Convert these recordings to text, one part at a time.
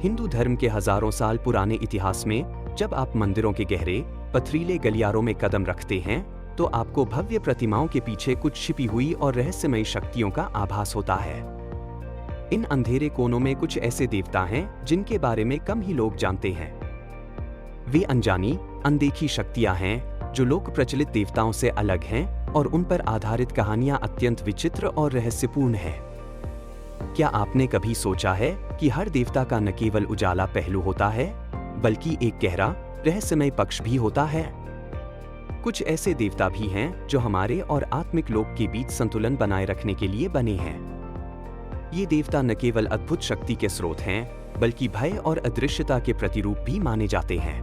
हिंदू धर्म के हजारों साल पुराने इतिहास में जब आप मंदिरों के गहरे, पथरीले गलियारों में कदम रखते हैं, तो आपको भव्य प्रतिमाओं के पीछे कुछ छिपी हुई और रहस्यमयी शक्तियों का आभास होता है। इन अंधेरे कोनों में कुछ ऐसे देवता हैं जिनके बारे में कम ही लोग जानते हैं। वे अनजानी, अनदेखी शक्तियां हैं जो लोक प्रचलित देवताओं से अलग हैं और उन पर आधारित कहानियां अत्यंत विचित्र और रहस्यपूर्ण हैं। क्या आपने कभी सोचा है कि हर देवता का न केवल उजाला पहलू होता है, बल्कि एक गहरा, रहस्यमय पक्ष भी होता है? कुछ ऐसे देवता भी हैं जो हमारे और आत्मिक लोक के बीच संतुलन बनाए रखने के लिए बने हैं। ये देवता न केवल अद्भुत शक्ति के स्रोत हैं, बल्कि भय और अदृश्यता के प्रतिरूप भी माने जाते हैं।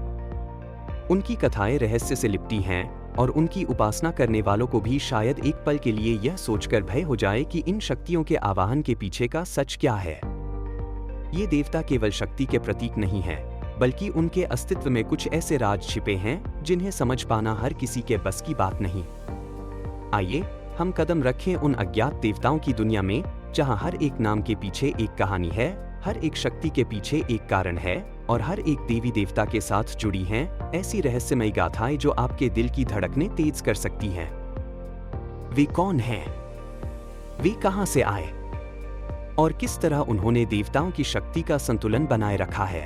उनकी कथाएं रहस्य से लिपटी हैं और उनकी उपासना करने वालों को भी शायद एक पल के लिए यह सोचकर भय हो जाए कि इन शक्तियों के आवाहन के पीछे का सच क्या है। ये देवता केवल शक्ति के प्रतीक नहीं हैं, बल्कि उनके अस्तित्व में कुछ ऐसे राज छिपे हैं जिन्हें समझ पाना हर किसी के बस की बात नहीं। आइए हम कदम रखें उन अज्ञात देवताओं की दुनिया में, जहां हर एक नाम के पीछे एक कहानी है, हर एक शक्ति के पीछे एक कारण है और हर एक देवी देवता के साथ जुड़ी हैं ऐसी रहस्यमयी गाथाएं जो आपके दिल की धड़कनें तेज कर सकती हैं। वे कौन हैं? वे कहां से आए? और किस तरह उन्होंने देवताओं की शक्ति का संतुलन बनाए रखा है?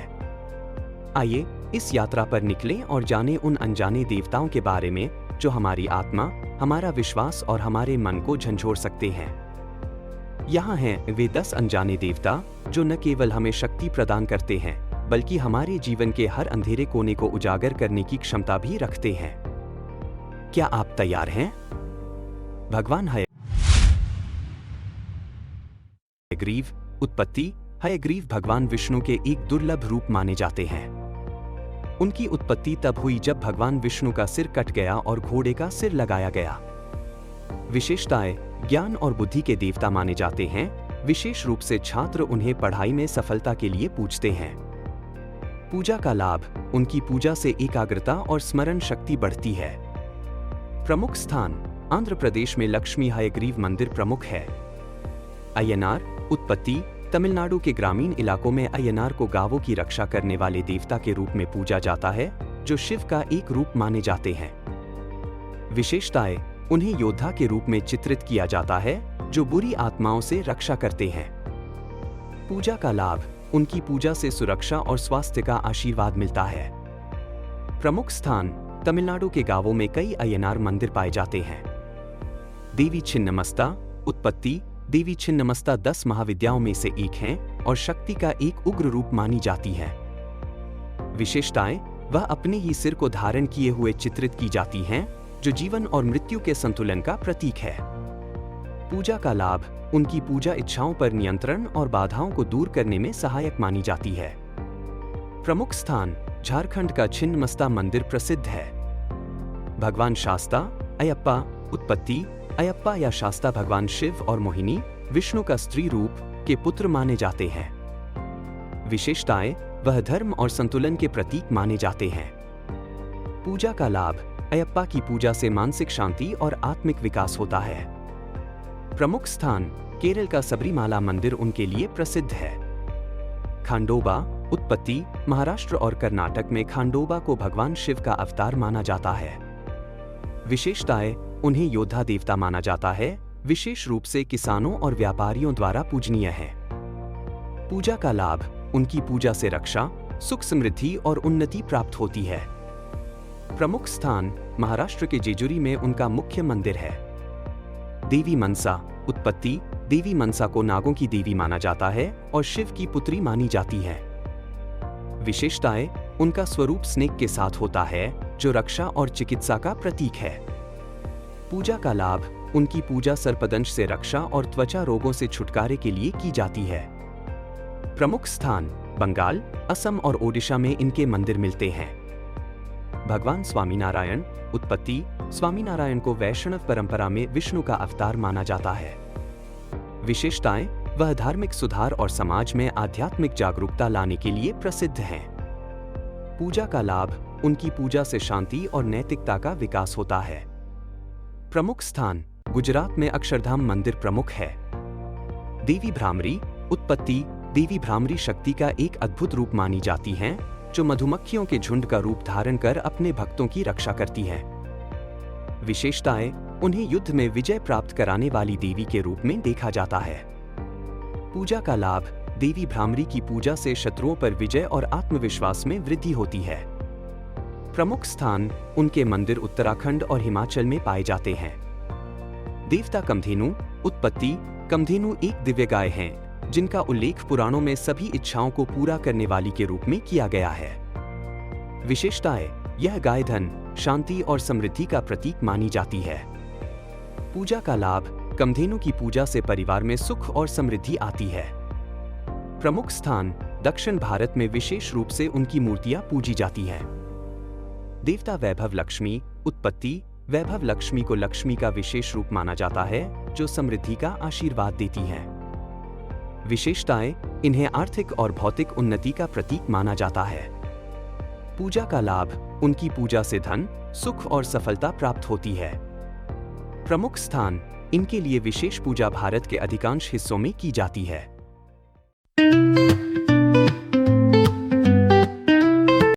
आइए इस यात्रा पर निकलें और जानें उन अनजाने देवताओं के बारे में जो हमारी आत्मा, हमारा विश्वास और हमारे मन को झंझोड़ सकते हैं। यहाँ हैं वे 10 अनजाने देवता जो न केवल हमें शक्ति प्रदान करते हैं, बल्कि हमारे जीवन के हर अंधेरे कोने को उजागर करने की क्षमता भी रखते हैं। क्या आप तैयार हैं? भगवान हयग्रीव। उत्पत्ति। हयग्रीव भगवान विष्णु के एक दुर्लभ रूप माने जाते हैं। उनकी उत्पत्ति तब हुई जब भगवान विष्णु का सिर कट गया और घोड़े का सिर लगाया गया। विशेषताएं: ज्ञान और बुद्धि के देवता माने जाते हैं। विशेष रूप से छात्र उन्हें पढ़ाई में सफलता के लिए पूजते हैं। पूजा का लाभ: उनकी पूजा से एकाग्रता और स्मरण शक्ति बढ़ती है। प्रमुख स्थान: आंध्र प्रदेश में लक्ष्मी हयग्रीव मंदिर प्रमुख है। अय्यनार। उत्पत्ति: तमिलनाडु के ग्रामीण इलाकों में अय्यनार को गांवों की रक्षा करने वाले देवता के रूप में पूजा जाता है, जो शिव का एक रूप माने जाते हैं। विशेषताएं: उन्हें योद्धा के रूप में चित्रित किया जाता है जो बुरी आत्माओं से रक्षा करते हैं। पूजा का लाभ: उनकी पूजा से सुरक्षा और स्वास्थ्य का आशीर्वाद मिलता है। प्रमुख स्थान: तमिलनाडु के गांवों में कई अय्यनार मंदिर पाए जाते हैं। देवी छिन्नमस्ता। उत्पत्ति: देवी छिन्नमस्ता 10 महाविद्याओं में से एक हैं और शक्ति का एक उग्र रूप मानी जाती है। विशेषताएं: वह अपने ही सिर को धारण किए हुए चित्रित की जाती हैं, जो जीवन और मृत्यु के संतुलन का प्रतीक है। पूजा का लाभ: उनकी पूजा इच्छाओं पर नियंत्रण और बाधाओं को दूर करने में सहायक मानी जाती है। प्रमुख स्थान: झारखंड का छिन्नमस्ता मंदिर प्रसिद्ध है। भगवान शास्ता। अयप्पा। उत्पत्ति: अयप्पा या शास्ता भगवान शिव और मोहिनी, विष्णु का स्त्री रूप, के पुत्र माने जाते हैं। विशेषताएं: वह धर्म और संतुलन के प्रतीक माने जाते हैं। पूजा का लाभ: अयप्पा की पूजा से मानसिक शांति और आत्मिक विकास होता है। प्रमुख स्थान: केरल का सबरीमाला मंदिर उनके लिए प्रसिद्ध है। खांडोबा। उत्पत्ति: महाराष्ट्र और कर्नाटक में खांडोबा को भगवान शिव का अवतार माना जाता है। विशेषताएं: उन्हें योद्धा देवता माना जाता है, विशेष रूप से किसानों और व्यापारियों द्वारा पूजनीय है। पूजा का लाभ: उनकी पूजा से रक्षा, सुख समृद्धि और उन्नति प्राप्त होती है। प्रमुख स्थान: महाराष्ट्र के जेजुरी में उनका मुख्य मंदिर है। देवी मनसा। उत्पत्ति: देवी मनसा को नागों की देवी माना जाता है और शिव की पुत्री मानी जाती है। विशेषताएं: उनका स्वरूप स्नेक के साथ होता है, जो रक्षा और चिकित्सा का प्रतीक है। पूजा का लाभ: उनकी पूजा सर्पदंश से रक्षा और त्वचा रोगों से छुटकारे के लिए की जाती है। प्रमुख स्थान: बंगाल, असम और ओडिशा में इनके मंदिर मिलते हैं। भगवान स्वामीनारायण। उत्पत्ति: स्वामीनारायण को वैष्णव परंपरा में विष्णु का अवतार माना जाता है। विशेषताएं: वह धार्मिक सुधार और समाज में आध्यात्मिक जागरूकता लाने के लिए प्रसिद्ध हैं। पूजा का लाभ: उनकी पूजा से शांति और नैतिकता का विकास होता है। प्रमुख स्थान: गुजरात में अक्षरधाम मंदिर प्रमुख है। देवी भ्रामरी। उत्पत्ति: देवी भ्रामरी शक्ति का एक अद्भुत रूप मानी जाती हैं, जो मधुमक्खियों के झुंड का रूप धारण कर अपने भक्तों की रक्षा करती हैं। विशेषताएं: उन्हें युद्ध में विजय प्राप्त कराने वाली देवी के रूप में देखा जाता है। पूजा का लाभ: देवी भ्रामरी की पूजा से शत्रुओं पर विजय और आत्मविश्वास में वृद्धि होती है। प्रमुख स्थान: उनके मंदिर उत्तराखंड और हिमाचल में पाए जाते हैं। देवता कामधेनु उत्पत्ति: कामधेनु एक दिव्य गाय हैं, जिनका उल्लेख पुराणों में सभी इच्छाओं को पूरा करने वाली के रूप में किया गया है। विशेषताएं: यह गाय धन, शांति और समृद्धि का प्रतीक मानी जाती है। पूजा का लाभ: कामधेनु की पूजा से परिवार में सुख और समृद्धि आती है। प्रमुख स्थान: दक्षिण भारत में विशेष रूप से उनकी मूर्तियां पूजी जाती हैं। देवता वैभव लक्ष्मी उत्पत्ति: वैभव लक्ष्मी को लक्ष्मी का विशेष रूप माना जाता है, जो समृद्धि का आशीर्वाद देती हैं। विशेषताएं: इन्हें आर्थिक और भौतिक उन्नति का प्रतीक माना जाता है। पूजा का लाभ: उनकी पूजा से धन, सुख और सफलता प्राप्त होती है। प्रमुख स्थान: इनके लिए विशेष पूजा भारत के अधिकांश हिस्सों में की जाती है।